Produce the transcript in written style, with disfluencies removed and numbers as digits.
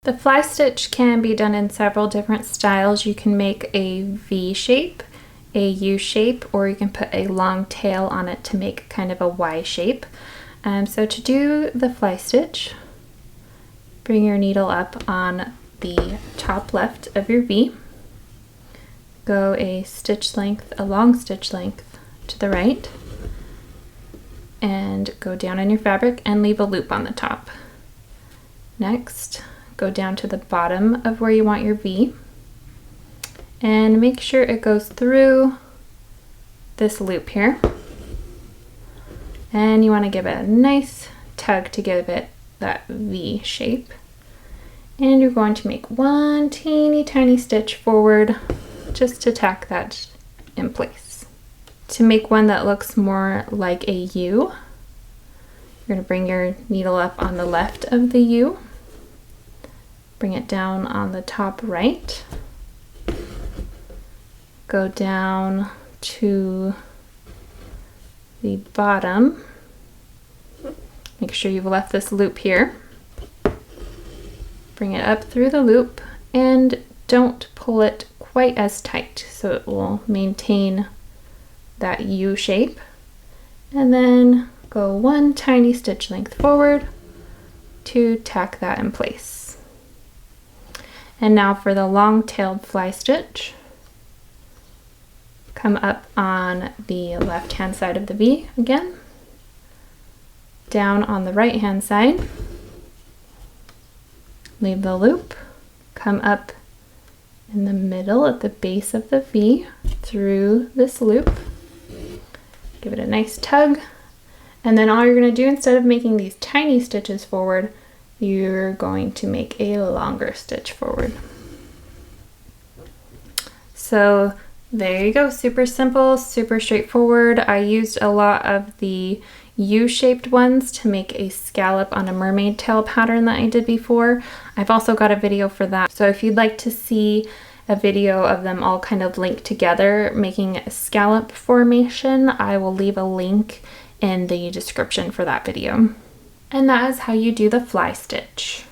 The fly stitch can be done in several different styles. You can make a V shape, a U shape, or you can put a long tail on it to make kind of a Y shape. So to do the fly stitch, bring your needle up on the top left of your V, go a long stitch length to the right, and go down on your fabric and leave a loop on the top. Next, go down to the bottom of where you want your V and make sure it goes through this loop here. And you want to give it a nice tug to give it that V shape. And you're going to make one teeny tiny stitch forward just to tack that in place. To make one that looks more like a U, you're going to bring your needle up on the left of the U, bring it down on the top right, go down to the bottom, make sure you've left this loop here, bring it up through the loop, and don't pull it quite as tight so it will maintain that U shape, and then go one tiny stitch length forward to tack that in place. And now for the long-tailed fly stitch, come up on the left hand side of the V again, down on the right hand side, leave the loop, come up in the middle at the base of the V through this loop, give it a nice tug, and then all you're going to do, instead of making these tiny stitches forward, you're going to make a longer stitch forward. So there you go, super simple, super straightforward. I used a lot of the U-shaped ones to make a scallop on a mermaid tail pattern that I did before. I've also got a video for that. So if you'd like to see a video of them all kind of linked together making a scallop formation, I will leave a link in the description for that video. And that is how you do the fly stitch.